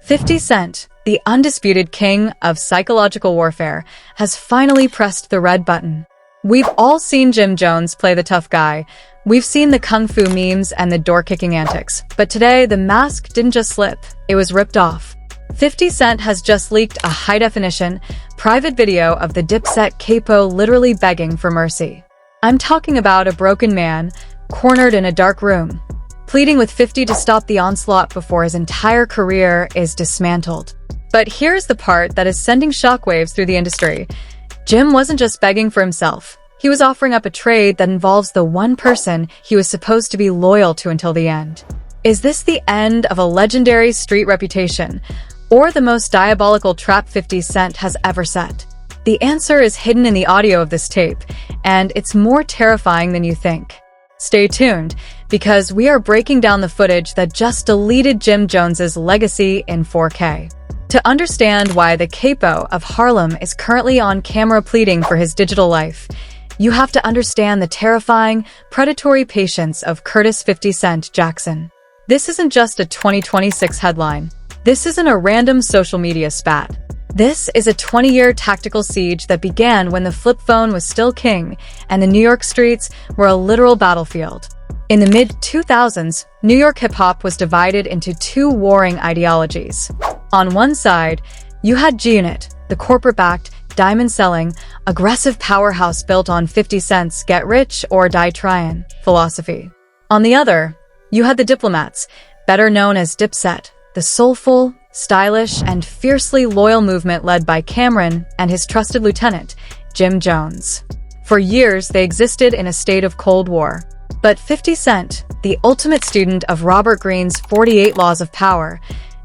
50 Cent, the undisputed king of psychological warfare, has finally pressed the red button. We've all seen Jim Jones play the tough guy. We've seen the kung fu memes and the door-kicking antics. But today, the mask didn't just slip, it was ripped off. 50 Cent has just leaked a high-definition, private video of the Dipset capo literally begging for mercy. I'm talking about a broken man, cornered in a dark room, pleading with 50 to stop the onslaught before his entire career is dismantled. But here's the part that is sending shockwaves through the industry. Jim wasn't just begging for himself. He was offering up a trade that involves the one person he was supposed to be loyal to until the end. Is this the end of a legendary street reputation, or the most diabolical trap 50 Cent has ever set? The answer is hidden in the audio of this tape, and it's more terrifying than you think. Stay tuned, because we are breaking down the footage that just deleted Jim Jones's legacy in 4K. To understand why the capo of Harlem is currently on camera pleading for his digital life, you have to understand the terrifying, predatory patience of Curtis 50 Cent Jackson. This isn't just a 2026 headline. This isn't a random social media spat. This is a 20-year tactical siege that began when the flip phone was still king and the New York streets were a literal battlefield. In the mid-2000s, New York hip-hop was divided into two warring ideologies. On one side, you had G-Unit, the corporate-backed, diamond-selling, aggressive powerhouse built on 50 Cent's get rich or die tryin' philosophy. On the other, you had the Diplomats, better known as Dipset, the soulful, stylish, and fiercely loyal movement led by Cameron and his trusted lieutenant, Jim Jones. For years, they existed in a state of Cold War. But 50 Cent, the ultimate student of Robert Greene's 48 Laws of Power,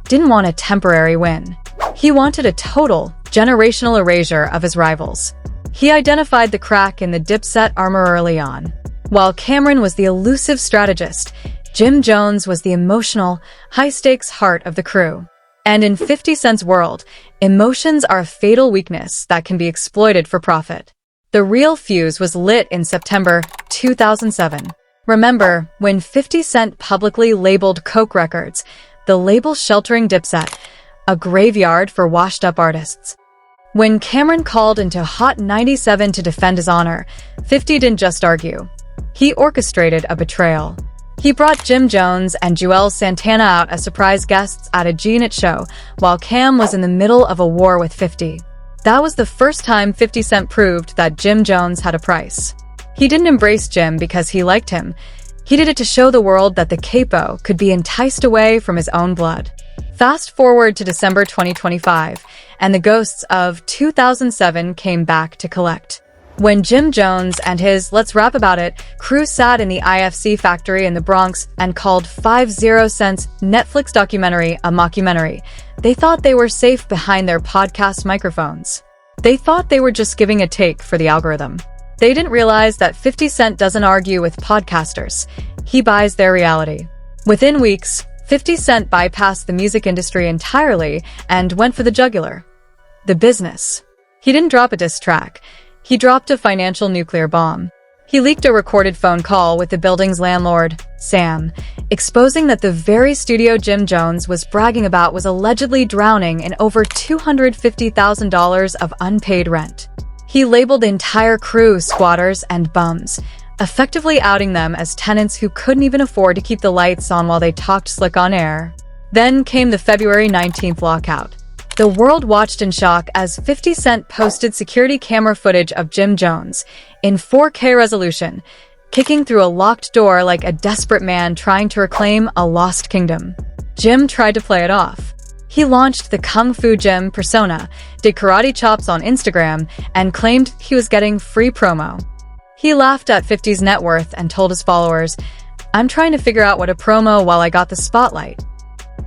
didn't want a temporary win. He wanted a total, generational erasure of his rivals. He identified the crack in the Dipset armor early on. While Cameron was the elusive strategist, Jim Jones was the emotional, high-stakes heart of the crew. And in 50 Cent's world, emotions are a fatal weakness that can be exploited for profit. The real fuse was lit in September 2007. Remember, when 50 Cent publicly labeled Coke Records, the label sheltering Dipset, a graveyard for washed-up artists. When Cameron called into Hot 97 to defend his honor, 50 didn't just argue. He orchestrated a betrayal. He brought Jim Jones and Joel Santana out as surprise guests at a G-Unit show, while Cam was in the middle of a war with 50. That was the first time 50 Cent proved that Jim Jones had a price. He didn't embrace Jim because he liked him. He did it to show the world that the capo could be enticed away from his own blood. Fast forward to December 2025, and the ghosts of 2007 came back to collect. When Jim Jones and his Let's Rap About It crew sat in the IFC factory in the Bronx and called 50 Cent's Netflix documentary a mockumentary, they thought they were safe behind their podcast microphones. They thought they were just giving a take for the algorithm. They didn't realize that 50 Cent doesn't argue with podcasters. He buys their reality. Within weeks, 50 Cent bypassed the music industry entirely and went for the jugular. The business. He didn't drop a diss track. He dropped a financial nuclear bomb. He leaked a recorded phone call with the building's landlord, Sam, exposing that the very studio Jim Jones was bragging about was allegedly drowning in over $250,000 of unpaid rent. He labeled the entire crew squatters and bums, effectively outing them as tenants who couldn't even afford to keep the lights on while they talked slick on air. Then came the February 19th lockout. The world watched in shock as 50 Cent posted security camera footage of Jim Jones in 4K resolution, kicking through a locked door like a desperate man trying to reclaim a lost kingdom. Jim tried to play it off. He launched the Kung Fu Jim persona, did karate chops on Instagram, and claimed he was getting free promo. He laughed at 50's net worth and told his followers, "I'm trying to figure out what a promo while I got the spotlight."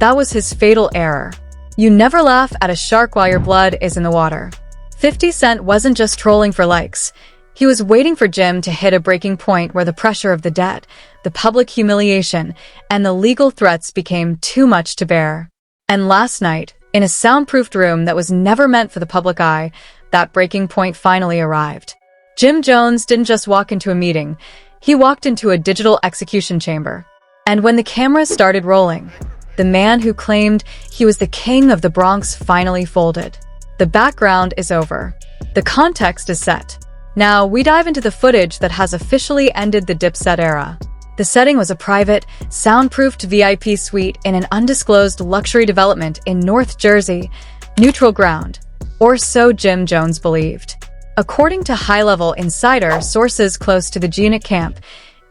That was his fatal error. You never laugh at a shark while your blood is in the water. 50 Cent wasn't just trolling for likes. He was waiting for Jim to hit a breaking point where the pressure of the debt, the public humiliation, and the legal threats became too much to bear. And last night, in a soundproofed room that was never meant for the public eye, that breaking point finally arrived. Jim Jones didn't just walk into a meeting. He walked into a digital execution chamber. And when the cameras started rolling, the man who claimed he was the king of the Bronx finally folded. The background is over. The context is set. Now, we dive into the footage that has officially ended the Dipset era. The setting was a private, soundproofed VIP suite in an undisclosed luxury development in North Jersey, neutral ground, or so Jim Jones believed. According to high-level insider sources close to the G-Unit camp,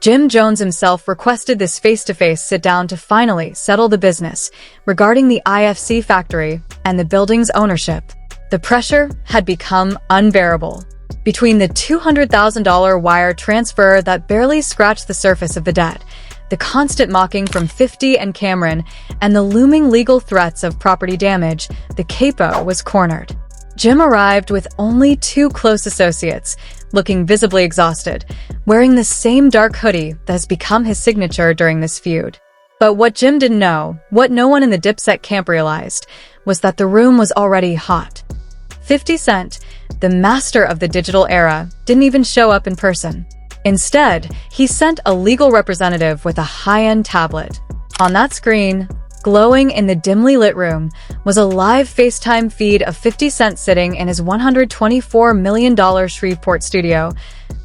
Jim Jones himself requested this face-to-face sit-down to finally settle the business regarding the IFC factory and the building's ownership. The pressure had become unbearable. Between the $200,000 wire transfer that barely scratched the surface of the debt, the constant mocking from 50 and Cameron, and the looming legal threats of property damage, the capo was cornered. Jim arrived with only 2 close associates, looking visibly exhausted, wearing the same dark hoodie that has become his signature during this feud. But what Jim didn't know, what no one in the Dipset camp realized, was that the room was already hot. 50 Cent, the master of the digital era, didn't even show up in person. Instead, he sent a legal representative with a high-end tablet. On that screen, glowing in the dimly lit room, was a live FaceTime feed of 50 Cent sitting in his $124 million Shreveport studio,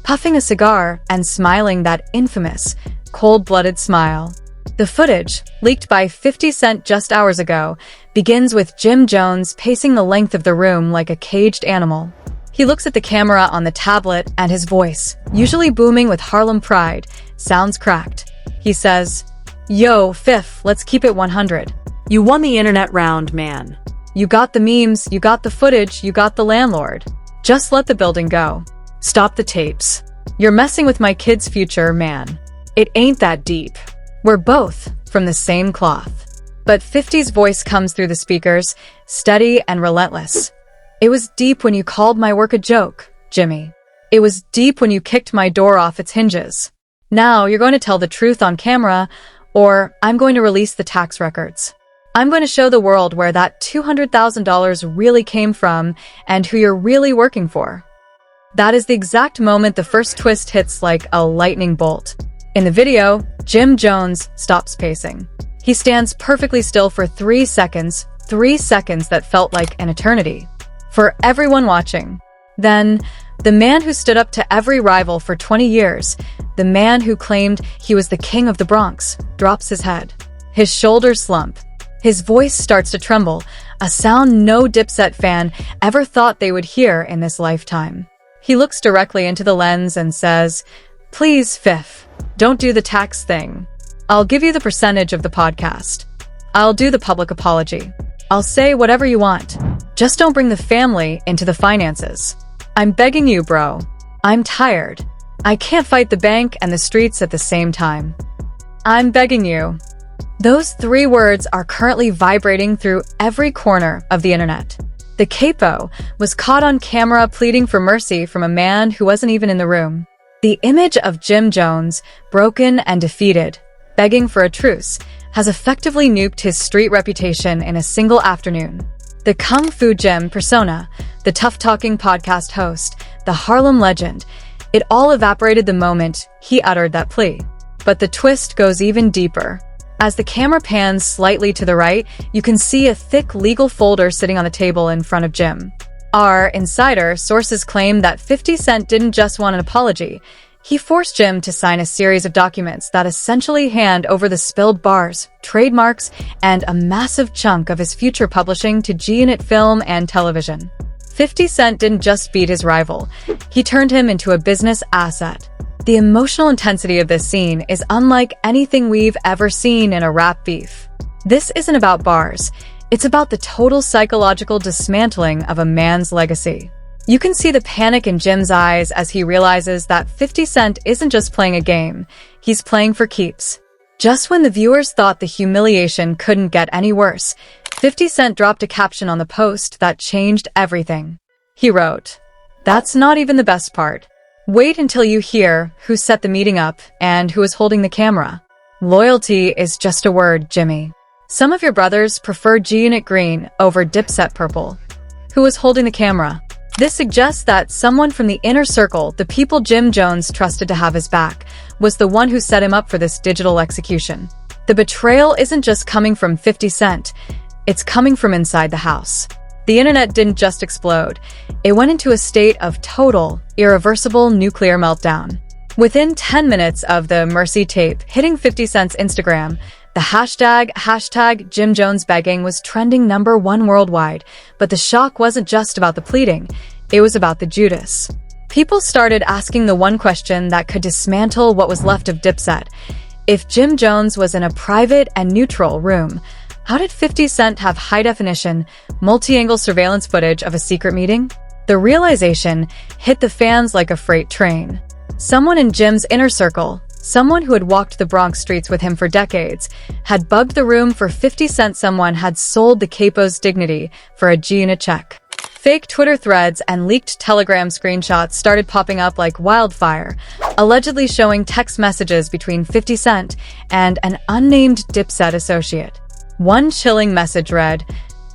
puffing a cigar and smiling that infamous, cold-blooded smile. The footage, leaked by 50 Cent just hours ago, begins with Jim Jones pacing the length of the room like a caged animal. He looks at the camera on the tablet and his voice, usually booming with Harlem pride, sounds cracked. He says, "Yo, Fifth, let's keep it 100. You won the internet round, man. You got the memes, you got the footage, you got the landlord. Just let the building go. Stop the tapes. You're messing with my kid's future, man. It ain't that deep. We're both from the same cloth." But 50's voice comes through the speakers, steady and relentless. "It was deep when you called my work a joke, Jimmy. It was deep when you kicked my door off its hinges. Now you're going to tell the truth on camera, or I'm going to release the tax records. I'm going to show the world where that $200,000 really came from and who you're really working for." That is the exact moment the first twist hits like a lightning bolt. In the video, Jim Jones stops pacing. He stands perfectly still for 3 seconds that felt like an eternity. For everyone watching. Then, the man who stood up to every rival for 20 years, the man who claimed he was the king of the Bronx, drops his head. His shoulders slump. His voice starts to tremble, a sound no Dipset fan ever thought they would hear in this lifetime. He looks directly into the lens and says, "Please, Fifth, don't do the tax thing. I'll give you the percentage of the podcast. I'll do the public apology. I'll say whatever you want. Just don't bring the family into the finances. I'm begging you, bro. I'm tired. I can't fight the bank and the streets at the same time. I'm begging you." Those 3 words are currently vibrating through every corner of the internet. The capo was caught on camera pleading for mercy from a man who wasn't even in the room. The image of Jim Jones, broken and defeated, begging for a truce, has effectively nuked his street reputation in a single afternoon. The Kung Fu Jim persona, the tough-talking podcast host, the Harlem legend, it all evaporated the moment he uttered that plea. But the twist goes even deeper. As the camera pans slightly to the right, you can see a thick legal folder sitting on the table in front of Jim. Our insider sources claim that 50 Cent didn't just want an apology. He forced Jim to sign a series of documents that essentially hand over the spilled bars, trademarks, and a massive chunk of his future publishing to G-Unit Film and Television. 50 Cent didn't just beat his rival, he turned him into a business asset. The emotional intensity of this scene is unlike anything we've ever seen in a rap beef. This isn't about bars, it's about the total psychological dismantling of a man's legacy. You can see the panic in Jim's eyes as he realizes that 50 Cent isn't just playing a game, he's playing for keeps. Just when the viewers thought the humiliation couldn't get any worse, 50 Cent dropped a caption on the post that changed everything. He wrote, "That's not even the best part. Wait until you hear who set the meeting up and who is holding the camera. Loyalty is just a word, Jimmy. Some of your brothers prefer G-Unit Green over Dipset Purple. Who is holding the camera?" This suggests that someone from the inner circle, the people Jim Jones trusted to have his back, was the one who set him up for this digital execution. The betrayal isn't just coming from 50 Cent, it's coming from inside the house. The internet didn't just explode. It went into a state of total, irreversible nuclear meltdown. Within 10 minutes of the Mercy tape hitting 50 Cent's Instagram, the hashtag Jim Jones begging was trending #1 worldwide. But the shock wasn't just about the pleading, it was about the Judas. People started asking the one question that could dismantle what was left of Dipset. If Jim Jones was in a private and neutral room, how did 50 Cent have high-definition, multi-angle surveillance footage of a secret meeting? The realization hit the fans like a freight train. Someone in Jim's inner circle, someone who had walked the Bronx streets with him for decades, had bugged the room for 50 Cent. Someone had sold the capo's dignity for a G-unit check. Fake Twitter threads and leaked Telegram screenshots started popping up like wildfire, allegedly showing text messages between 50 Cent and an unnamed Dipset associate. One chilling message read,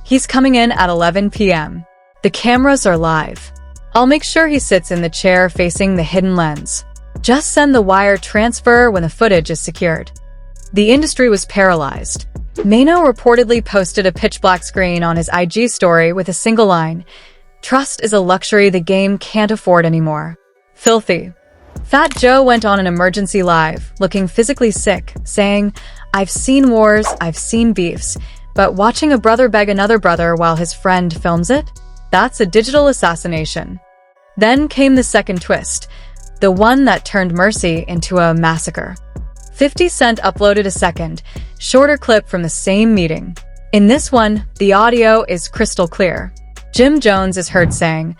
"He's coming in at 11 p.m. The cameras are live. I'll make sure he sits in the chair facing the hidden lens. Just send the wire transfer when the footage is secured." The industry was paralyzed. Mano reportedly posted a pitch-black screen on his IG story with a single line, "Trust is a luxury the game can't afford anymore." Filthy. Fat Joe went on an emergency live, looking physically sick, saying, "I've seen wars, I've seen beefs, but watching a brother beg another brother while his friend films it? That's a digital assassination." Then came the second twist, the one that turned Mercy into a massacre. 50 Cent uploaded a second, shorter clip from the same meeting. In this one, the audio is crystal clear. Jim Jones is heard saying,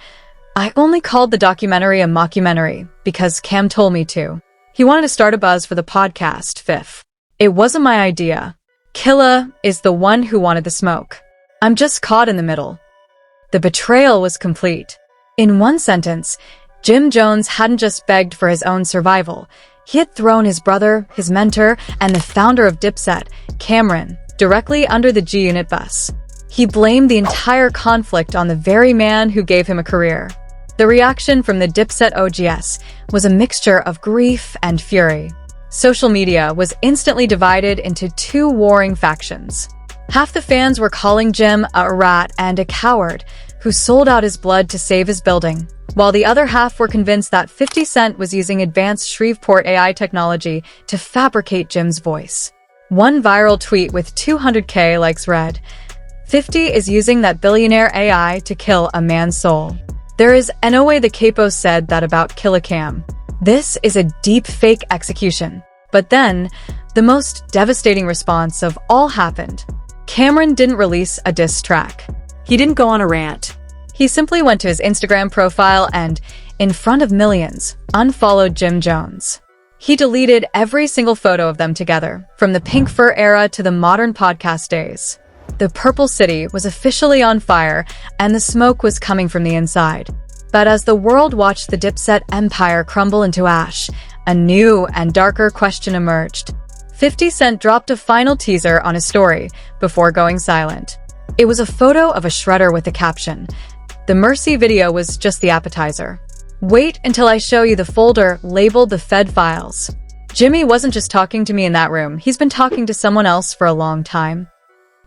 "I only called the documentary a mockumentary because Cam told me to. He wanted to start a buzz for the podcast, Fifth. It wasn't my idea. Killa is the one who wanted the smoke. I'm just caught in the middle." The betrayal was complete. In one sentence, Jim Jones hadn't just begged for his own survival. He had thrown his brother, his mentor, and the founder of Dipset, Cameron, directly under the G-Unit bus. He blamed the entire conflict on the very man who gave him a career. The reaction from the Dipset OGS was a mixture of grief and fury. Social media was instantly divided into two warring factions. Half the fans were calling Jim a rat and a coward who sold out his blood to save his building, while the other half were convinced that 50 Cent was using advanced Shreveport AI technology to fabricate Jim's voice. One viral tweet with 200K likes read, "50 is using that billionaire AI to kill a man's soul." There is no way the capo said that about Killicam. This is a deep fake execution. But then, the most devastating response of all happened. Cameron didn't release a diss track. He didn't go on a rant. He simply went to his Instagram profile and, in front of millions, unfollowed Jim Jones. He deleted every single photo of them together, from the pink fur era to the modern podcast days. The Purple City was officially on fire, and the smoke was coming from the inside. But as the world watched the Dipset empire crumble into ash, a new and darker question emerged. 50 Cent dropped a final teaser on his story before going silent. It was a photo of a shredder with the caption, "The Mercy video was just the appetizer. Wait until I show you the folder labeled the Fed files." Jimmy wasn't just talking to me in that room, he's been talking to someone else for a long time.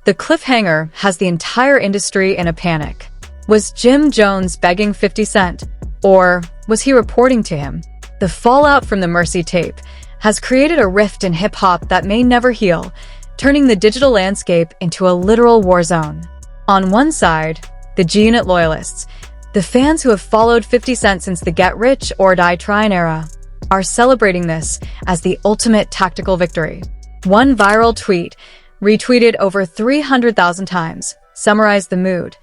The cliffhanger has the entire industry in a panic. Was Jim Jones begging 50 Cent? Or was he reporting to him? The fallout from the Mercy tape has created a rift in hip-hop that may never heal, turning the digital landscape into a literal war zone. On one side, the G-Unit loyalists, the fans who have followed 50 Cent since the Get Rich or Die Tryin' era, are celebrating this as the ultimate tactical victory. One viral tweet, retweeted over 300,000 times, summarized the mood.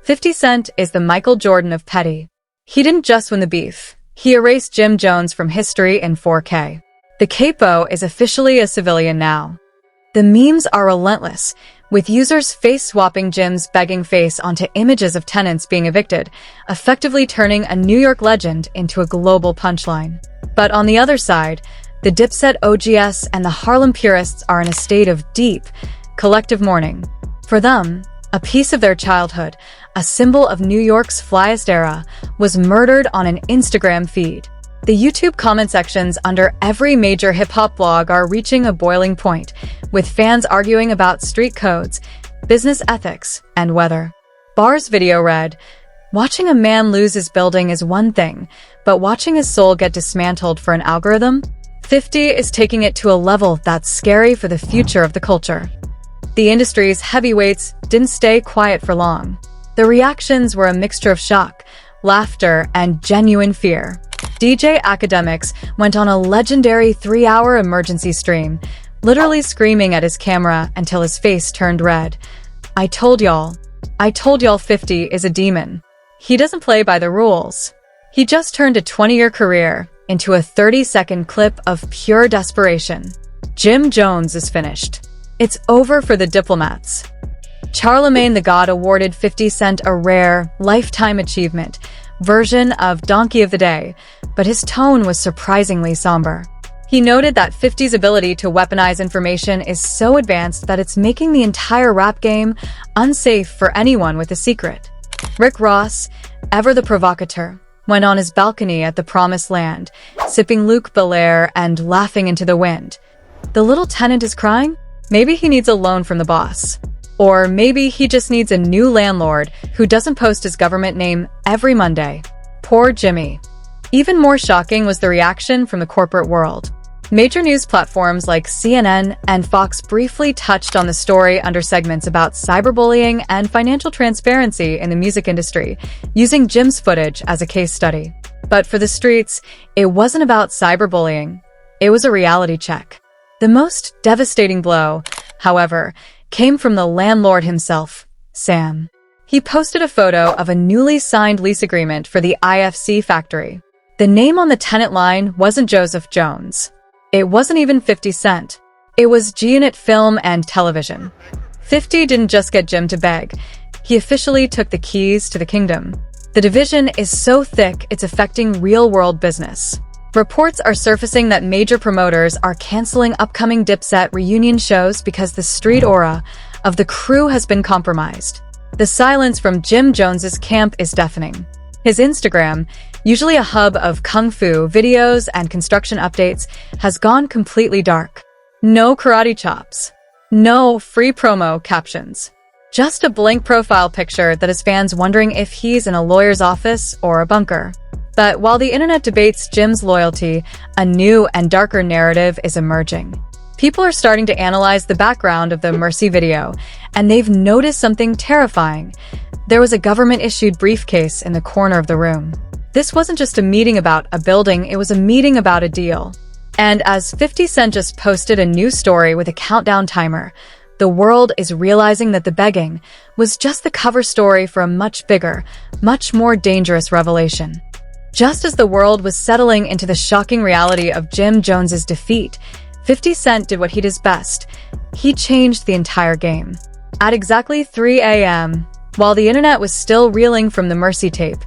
50 Cent is the Michael Jordan of petty. He didn't just win the beef, he erased Jim Jones from history in 4K. The capo is officially a civilian now. The memes are relentless, with users face-swapping Jim's begging face onto images of tenants being evicted, effectively turning a New York legend into a global punchline. But on the other side, the Dipset OGS and the Harlem purists are in a state of deep, collective mourning. For them, a piece of their childhood, a symbol of New York's flyest era, was murdered on an Instagram feed. The YouTube comment sections under every major hip-hop blog are reaching a boiling point, with fans arguing about street codes, business ethics, and weather. Bar's video read, "Watching a man lose his building is one thing, but watching his soul get dismantled for an algorithm? 50 is taking it to a level that's scary for the future of the culture." The industry's heavyweights didn't stay quiet for long. The reactions were a mixture of shock, laughter, and genuine fear. DJ Academics went on a legendary 3-hour emergency stream, literally screaming at his camera until his face turned red. I told y'all 50 is a demon. He doesn't play by the rules. He just turned a 20-year career into a 30-second clip of pure desperation. Jim Jones is finished. It's over for the diplomats. Charlemagne the God awarded 50 Cent a rare, lifetime achievement version of Donkey of the Day, but his tone was surprisingly somber. He noted that 50's ability to weaponize information is so advanced that it's making the entire rap game unsafe for anyone with a secret. Rick Ross, ever the provocateur, went on his balcony at the Promised Land, sipping Luc Belaire and laughing into the wind. The little tenant is crying? Maybe he needs a loan from the boss. Or maybe he just needs a new landlord who doesn't post his government name every Monday. Poor Jimmy. Even more shocking was the reaction from the corporate world. Major news platforms like CNN and Fox briefly touched on the story under segments about cyberbullying and financial transparency in the music industry, using Jim's footage as a case study. But for the streets, it wasn't about cyberbullying. It was a reality check. The most devastating blow, however, came from the landlord himself, Sam. He posted a photo of a newly signed lease agreement for the IFC factory. The name on the tenant line wasn't Joseph Jones. It wasn't even 50 Cent. It was G-Unit Film and Television. 50 didn't just get Jim to beg. He officially took the keys to the kingdom. The division is so thick it's affecting real-world business. Reports are surfacing that major promoters are canceling upcoming Dipset reunion shows because the street aura of the crew has been compromised. The silence from Jim Jones's camp is deafening. His Instagram, usually a hub of kung fu videos and construction updates, has gone completely dark. No karate chops. No free promo captions. Just a blank profile picture that has fans wondering if he's in a lawyer's office or a bunker. But while the internet debates Jim's loyalty, a new and darker narrative is emerging. People are starting to analyze the background of the Mercy video, and they've noticed something terrifying. There was a government-issued briefcase in the corner of the room. This wasn't just a meeting about a building, it was a meeting about a deal. And as 50 Cent just posted a new story with a countdown timer, the world is realizing that the begging was just the cover story for a much bigger, much more dangerous revelation. Just as the world was settling into the shocking reality of Jim Jones's defeat, 50 Cent did what he does best. He changed the entire game. At exactly 3 a.m., while the internet was still reeling from the Mercy tape,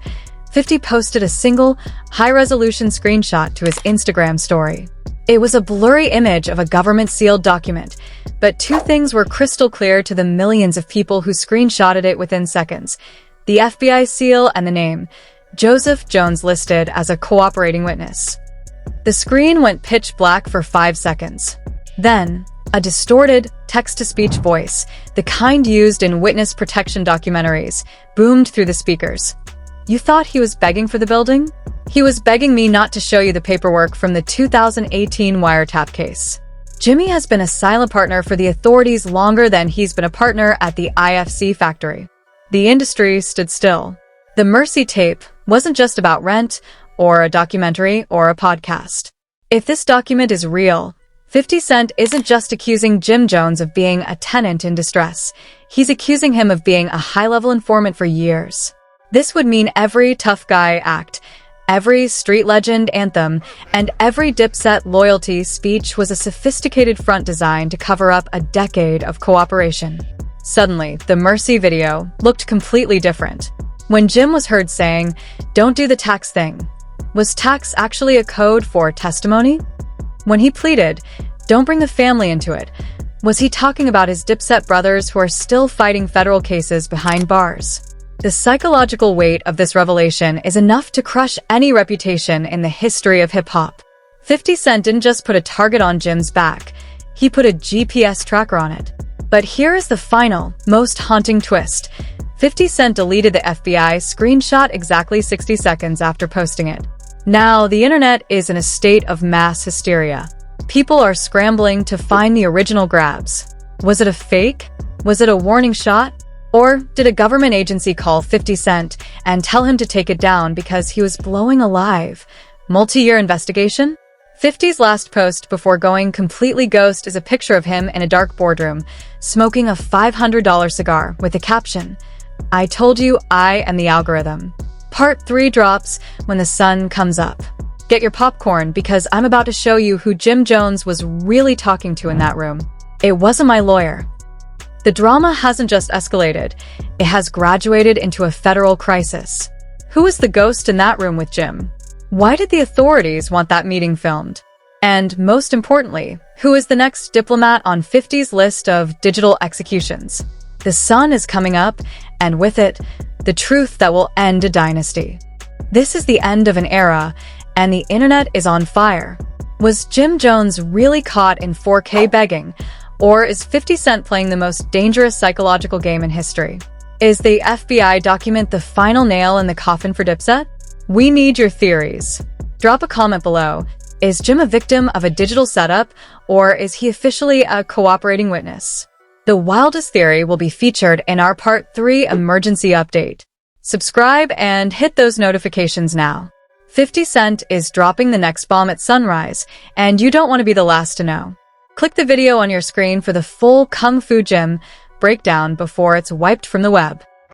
50 posted a single, high-resolution screenshot to his Instagram story. It was a blurry image of a government-sealed document, but two things were crystal clear to the millions of people who screenshotted it within seconds: the FBI seal and the name, Joseph Jones, listed as a cooperating witness. The screen went pitch black for 5 seconds. Then, a distorted, text-to-speech voice, the kind used in witness protection documentaries, boomed through the speakers. "You thought he was begging for the building? He was begging me not to show you the paperwork from the 2018 wiretap case." Jimmy has been a silent partner for the authorities longer than he's been a partner at the IFC factory. The industry stood still. The Mercy tape wasn't just about rent, or a documentary, or a podcast. If this document is real, 50 Cent isn't just accusing Jim Jones of being a tenant in distress. He's accusing him of being a high-level informant for years. This would mean every tough guy act, every street legend anthem, and every Dipset loyalty speech was a sophisticated front designed to cover up a decade of cooperation. Suddenly, the Mercy video looked completely different. When Jim was heard saying, "Don't do the tax thing," was tax actually a code for testimony? When he pleaded, "Don't bring the family into it," was he talking about his Dipset brothers who are still fighting federal cases behind bars? The psychological weight of this revelation is enough to crush any reputation in the history of hip-hop. 50 Cent didn't just put a target on Jim's back, he put a GPS tracker on it. But here is the final, most haunting twist. 50 Cent deleted the FBI screenshot exactly 60 seconds after posting it. Now, the internet is in a state of mass hysteria. People are scrambling to find the original grabs. Was it a fake? Was it a warning shot? Or did a government agency call 50 Cent and tell him to take it down because he was blowing alive? Multi-year investigation? 50's last post before going completely ghost is a picture of him in a dark boardroom, smoking a $500 cigar with the caption, "I told you I am the algorithm." Part 3 drops when the sun comes up. Get your popcorn because I'm about to show you who Jim Jones was really talking to in that room. It wasn't my lawyer. The drama hasn't just escalated, it has graduated into a federal crisis. Who was the ghost in that room with Jim? Why did the authorities want that meeting filmed? And most importantly, who is the next diplomat on 50's list of digital executions? The sun is coming up, and with it, the truth that will end a dynasty. This is the end of an era, and the internet is on fire. Was Jim Jones really caught in 4K begging? Or is 50 Cent playing the most dangerous psychological game in history? Is the FBI document the final nail in the coffin for Dipset? We need your theories. Drop a comment below. Is Jim a victim of a digital setup, or is he officially a cooperating witness? The wildest theory will be featured in our Part 3 emergency update. Subscribe and hit those notifications now. 50 Cent is dropping the next bomb at sunrise, and you don't want to be the last to know. Click the video on your screen for the full Kung Fu Jim breakdown before it's wiped from the web.